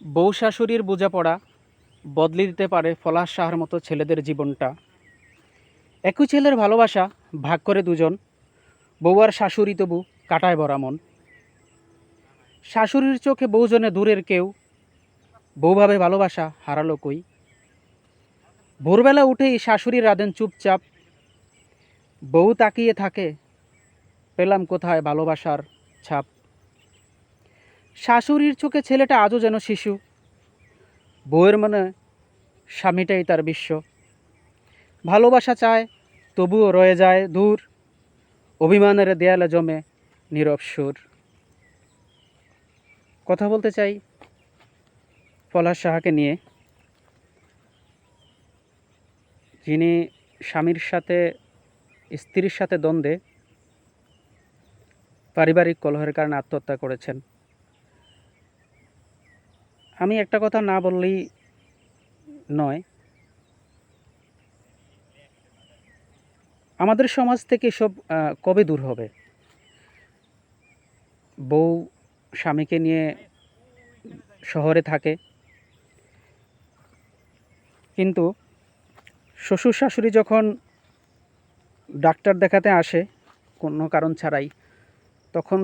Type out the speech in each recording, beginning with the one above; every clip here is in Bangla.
বউ শাশুড়ির বোঝাপড়া বদলে দিতে পারে পলাশ সাহার মতো ছেলেদের জীবনটা। একই ছেলের ভালোবাসা ভাগ করে দুজন, বউ আর শাশুড়ি তবু কাটায় ভরা মন। শাশুড়ির চোখে বউজনে দূরের কেউ, বউ ভাবে ভালোবাসা হারালো কই। ভোরবেলা উঠেই শাশুড়ি রাঁধেন চুপচাপ, বউ তাকিয়ে থাকে, পেলাম কোথায় ভালোবাসার ছাপ। শাশুড়ির চোখে ছেলেটা আজও যেন শিশু, বউয়ের মনে স্বামীটাই তার বিশ্ব। ভালোবাসা চায় তবুও রয়ে যায় দূর, অভিমানের দেয়ালে জমে নীরব সুর। কথা বলতে চাই পলাশ সাহাকে নিয়ে, যিনি স্বামীর সাথে স্ত্রীর সাথে দ্বন্দ্বে পারিবারিক কলহের কারণে আত্মহত্যা করেছেন। আমি একটা কথা না বললেই নয়, আমাদের সমাজ থেকে এসব কবে দূর হবে? বউ স্বামীকে নিয়ে শহরে থাকে, কিন্তু শ্বশুর শাশুড়ি যখন ডাক্তার দেখাতে আসে কোনো কারণ ছাড়াই, তখন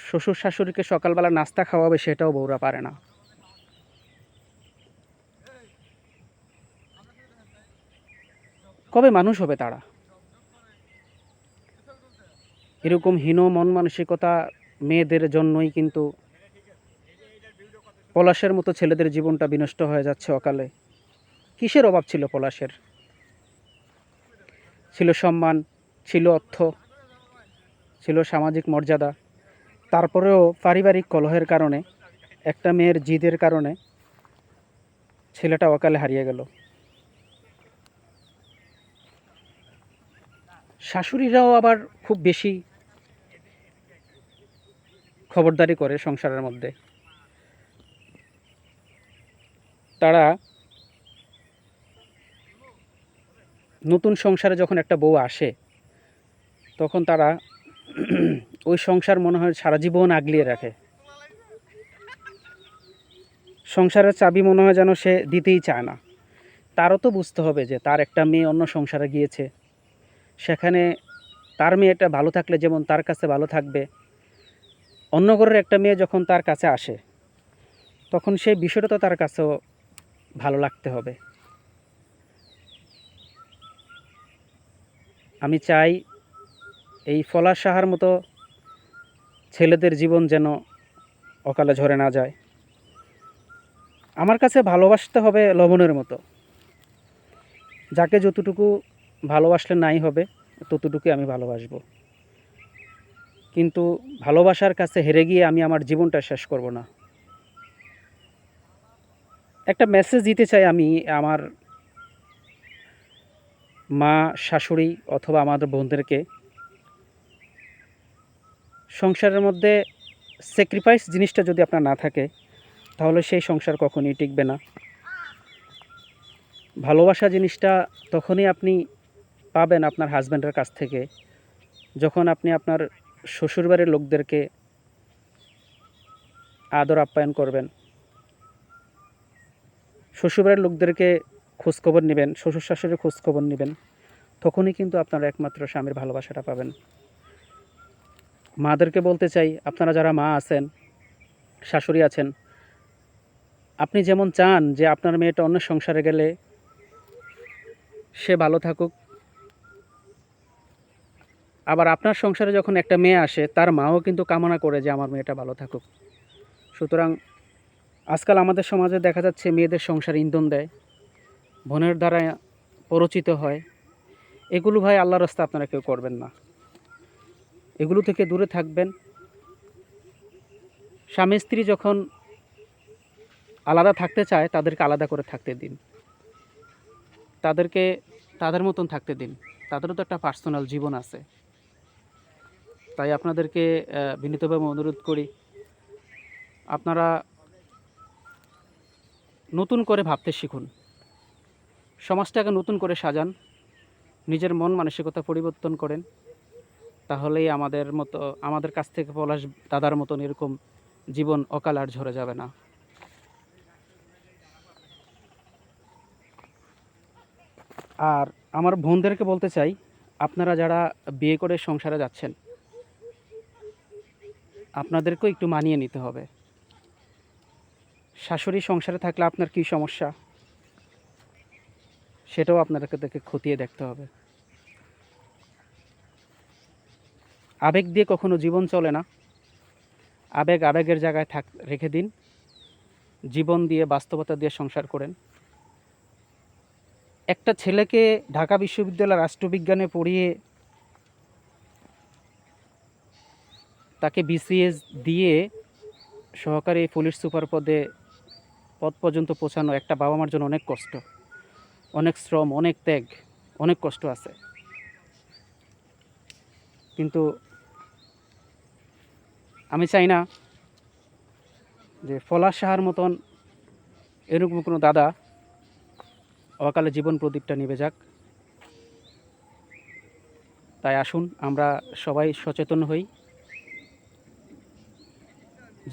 শ্বশুর শাশুড়িকে সকালবেলা নাস্তা খাওয়াবে সেটাও বউরা পারে না। কবে মানুষ হবে তারা? এরকম হীন মন মানসিকতা মেয়েদের জন্যই কিন্তু পলাশের মতো ছেলেদের জীবনটা বিনষ্ট হয়ে যাচ্ছে অকালে। কিসের অভাব ছিল পলাশের? ছিল সম্মান, ছিল অর্থ, ছিল সামাজিক মর্যাদা। তারপরেও পারিবারিক কলহের কারণে, একটা মেয়ের জিদের কারণে ছেলেটা অকালে হারিয়ে গেল। শাশুড়িরাও আবার খুব বেশি খবরদারি করে সংসারের মধ্যে। তারা নতুন সংসারে যখন একটা বউ আসে, তখন তারা ওই সংসার মনে হয় সারা জীবন আগলিয়ে রাখে। সংসারের চাবি মনে হয় যেন সে দিতেই চায় না। তারও তো বুঝতে হবে যে তার একটা মেয়ে অন্য সংসারে গিয়েছে, সেখানে তার মেয়েটা ভালো থাকলে যেমন তার কাছে ভালো থাকবে, অন্য ঘরের একটা মেয়ে যখন তার কাছে আসে, তখন সেই বিষয়টা তো তার কাছেও ভালো লাগতে হবে। আমি চাই এই পলাশ সাহার মতো ছেলেদের জীবন যেন অকালে ঝরে না যায়। আমার কাছে ভালোবাসতে হবে লবণের মতো, যাকে যতটুকু ভালোবাসলে নাই হবে ততটুকুই আমি ভালোবাসবো। কিন্তু ভালোবাসার কাছে হেরে গিয়ে আমি আমার জীবনটা শেষ করব না। একটা মেসেজ দিতে চাই আমি আমার মা, শাশুড়ি অথবা আমাদের বোনদেরকে। সংসারের মধ্যে স্যাক্রিফাইস জিনিসটা যদি আপনার না থাকে, তাহলে সেই সংসার কখনোই টিকবে না। ভালোবাসা জিনিসটা তখনই আপনি পাবেন আপনার হাজব্যান্ডের কাছ থেকে, যখন আপনি আপনার শ্বশুরবাড়ির লোকদেরকে আদর আপ্যায়ন করবেন, শ্বশুরবাড়ির লোকদেরকে খোঁজখবর নেবেন, শ্বশুর শাশুড়ির খোঁজখবর নেবেন, তখনই কিন্তু আপনারা একমাত্র স্বামীর ভালোবাসাটা পাবেন। মাদেরকে বলতে চাই, আপনারা যারা মা আছেন, শাশুড়ি আছেন, আপনি যেমন চান যে আপনার মেয়েটা অন্য সংসারে গেলে সে ভালো থাকুক, আবার আপনার সংসারে যখন একটা মেয়ে আসে তার মাও কিন্তু কামনা করে যে আমার মেয়েটা ভালো থাকুক। সুতরাং আজকাল আমাদের সমাজে দেখা যাচ্ছে মেয়েদের সংসারে ইন্ধন দেয়, বোনের দ্বারা প্ররোচিত হয়। এগুলো ভাই আল্লাহর রাস্তা আপনারা কেউ করবেন না, এগুলো থেকে দূরে থাকবেন। স্বামী স্ত্রী যখন আলাদা থাকতে চায় তাদেরকে আলাদা করে থাকতে দিন, তাদেরকে তাদের মতন থাকতে দিন, তাদেরও তো একটা পার্সোনাল জীবন আছে। তাই আপনাদেরকে বিনীতভাবে অনুরোধ করি, আপনারা নতুন করে ভাবতে শিখুন, সমাজটাকে নতুন করে সাজান, নিজের মন মানসিকতা পরিবর্তন করেন, তাহলেই আমাদের কাছ থেকে পলাশ দাদার মতন এরকম জীবন অকাল আর ঝরে যাবে না। আর আমার বোনদেরকে বলতে চাই, আপনারা যারা বিয়ে করে সংসারে যাচ্ছেন, আপনাদেরকেও একটু মানিয়ে নিতে হবে। শাশুড়ি সংসারে থাকলে আপনার কী সমস্যা, সেটাও আপনাদেরকে খতিয়ে দেখতে হবে। আবেগ দিয়ে কখনো জীবন চলে না। আবেগ আবেগের জায়গায় রেখে দিন। জীবন দিয়ে, বাস্তবতা দিয়ে সংসার করেন। একটা ছেলেকে ঢাকা বিশ্ববিদ্যালয়ের রাষ্ট্রবিজ্ঞানে পড়িয়ে তাকে বিসিএস দিয়ে সহকারী পুলিশ সুপার পদ পর্যন্ত পৌঁছানো একটা বাবা মার জন্য অনেক কষ্ট, অনেক শ্রম, অনেক ত্যাগ, অনেক কষ্ট আছে। কিন্তু আমি চাই না যে ফলার সাহার মতন এরকম কোনো দাদা অকালে জীবন প্রদীপটা নিভে যাক। তাই আসুন আমরা সবাই সচেতন হই,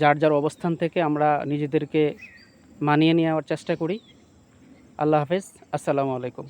যার যার অবস্থান থেকে আমরা নিজেদেরকে মানিয়ে নেওয়ার চেষ্টা করি। আল্লাহ হাফেজ। আসসালামু আলাইকুম।